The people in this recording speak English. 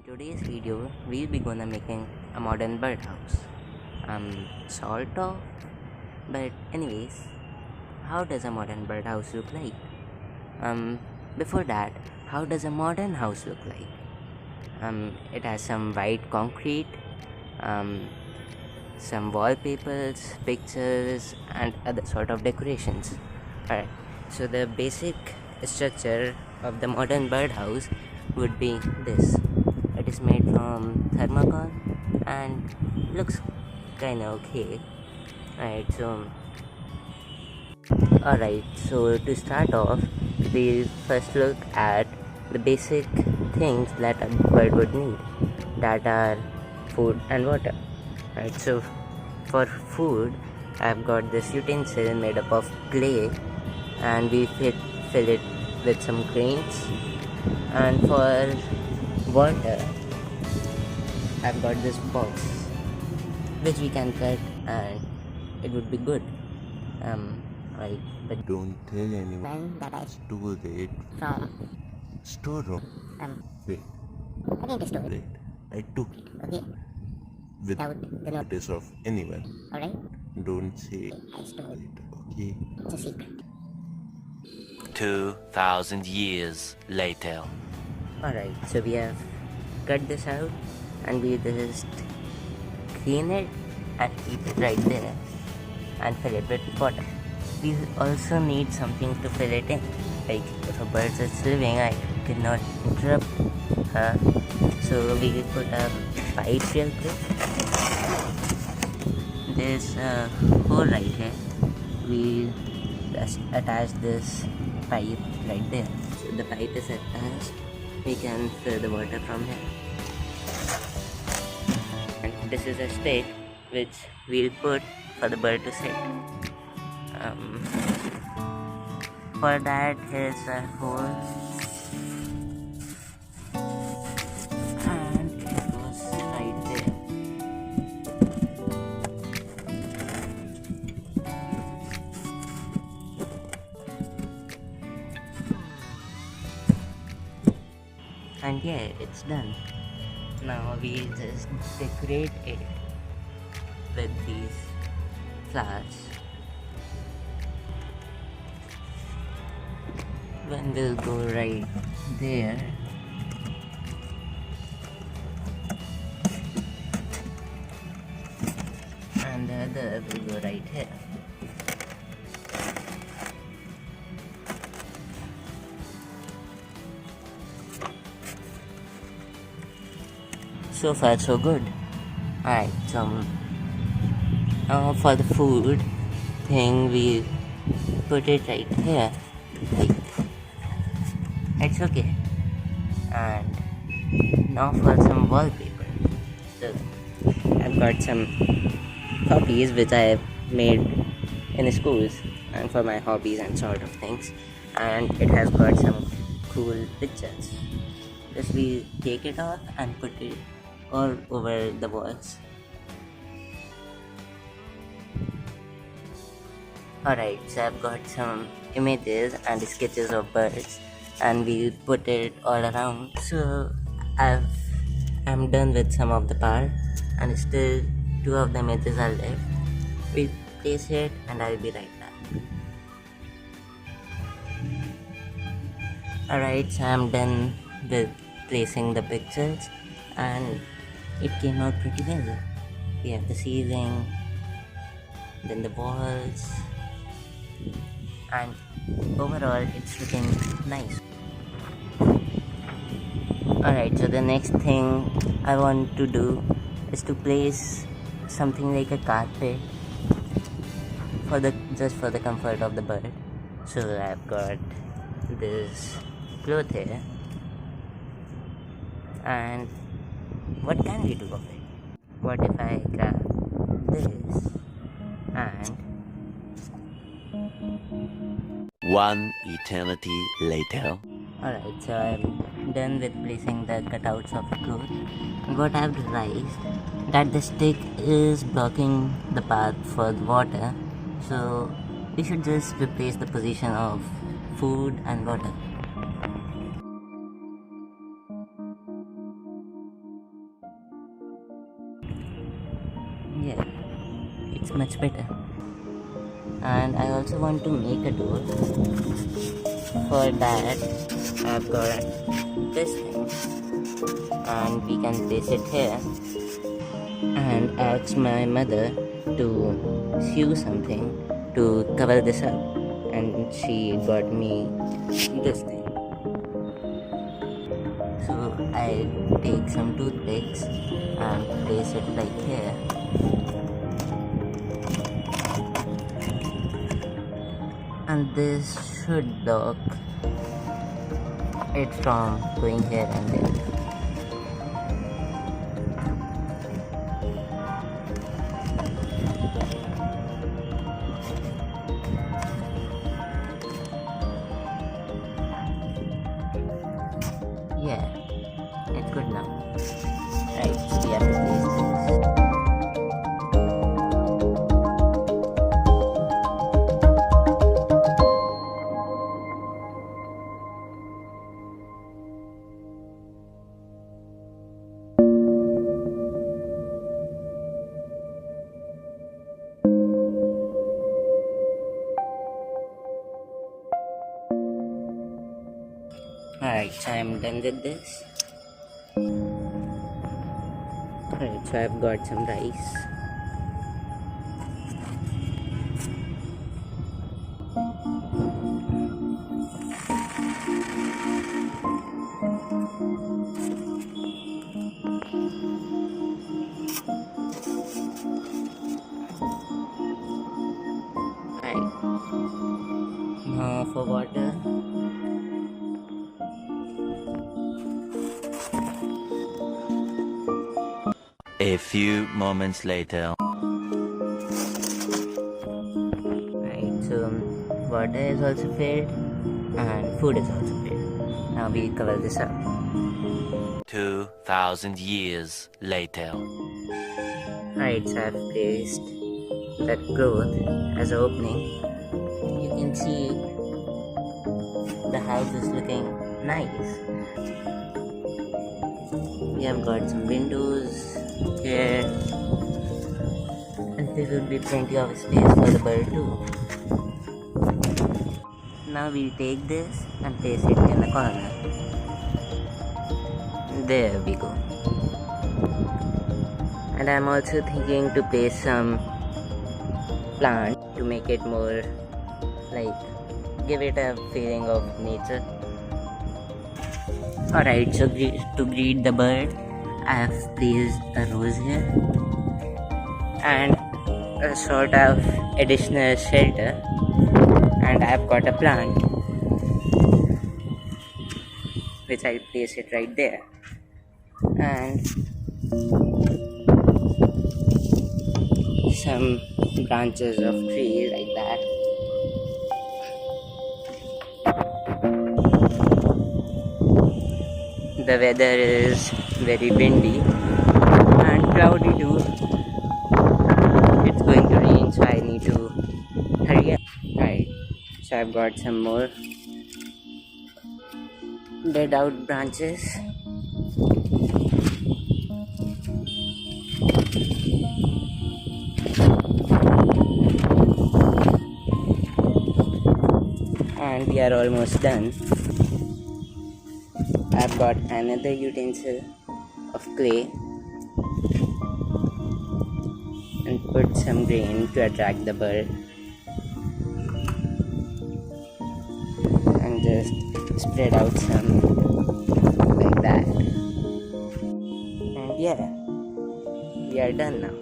today's video, we'll be gonna making a modern birdhouse. Sort of, but anyways, how does a modern birdhouse look like? Um, Before that, how does a modern house look like? It has some white concrete, um, some wallpapers, pictures, and other sort of decorations. Alright, so the basic structure of the modern birdhouse would be this. It is made from thermocol and looks kinda okay. Alright, so to start off, we first look at the basic things that a bird would need, that are food and water. Right, so for food, I've got this utensil made up of clay, and we fill it with some grains. And for water, I've got this box which we can cut, and it would be good. Right, but Don't tell anyone When that I stole it from storeroom. Wait, again the store. wait. I took Okay, without without the note. notice of anyone. Alright, Don't say I stole. it, okay? It's a secret. 2,000 years later. alright, so we have cut this out, and we just clean it and keep it right there and fill it with water. We also need something to fill it in. Like if a bird is living, I cannot interrupt her. So we will put a pipe real quick. There's a hole right here. We just attach this pipe right there. So the pipe is attached. We can fill the water from here. And this is a stick which we'll put for the bird to sit. For that, here's a hole, and it goes right there. And yeah, it's done. Now we just decorate it with these flowers. One will go right there, and the other will go right here. So far so good. Alright, so now for the food thing, we put it right here. Like, it's okay. And now for some wallpaper. So I've got some copies which I have made in schools and for my hobbies and sort of things. And it has got some cool pictures. Just we take it off and put it all over the walls. Alright, so I've got some images and sketches of birds, and we'll put it all around. So I'm done with some of the part, and still two of the images are left. We'll place it and I'll be right back. Alright, so I'm done with placing the pictures, and it came out pretty well. We have the ceiling, then the walls, and overall it's looking nice. Alright, so the next thing I want to do is to place something like a carpet just for the comfort of the bird. So I've got this cloth here, and what can we do of it? What if I grab this and One eternity later. alright, so I'm done with placing the cutouts of the cloth. And what I've realized that the stick is blocking the path for the water, so we should just replace the position of food and water. it's much better. And I also want to make a door. For that, I've got this thing, and we can place it here and ask my mother to sew something to cover this up, and she got me this thing. So I take some toothpicks and place it like here, and this should block it from going here and there. Yeah, it's good now. Right, so we have to place this. Alright, so I'm done with this. Alright, so I've got some rice. Alright, now for water. A few moments later. Right, so water is also filled and food is also filled. Now we cover this up. 2,000 years later. Right, so I've placed that growth as an opening. You can see the house is looking nice. We have got some windows here, and there will be plenty of space for the bird too. Now we'll take this and place it in the corner. There we go. And I'm also thinking to place some plant to make it more like give it a feeling of nature. Alright, so to greet the bird, I have placed a rose here and a sort of additional shelter, and I've got a plant which I'll place it right there, and some branches of tree like that. The weather is very windy and cloudy too. It's going to rain, so I need to hurry up. Right, so I've got some more dead out branches. And we are almost done. I've got another utensil of clay and put some grain to attract the bird, and just spread out some like that, and yeah, we are done now.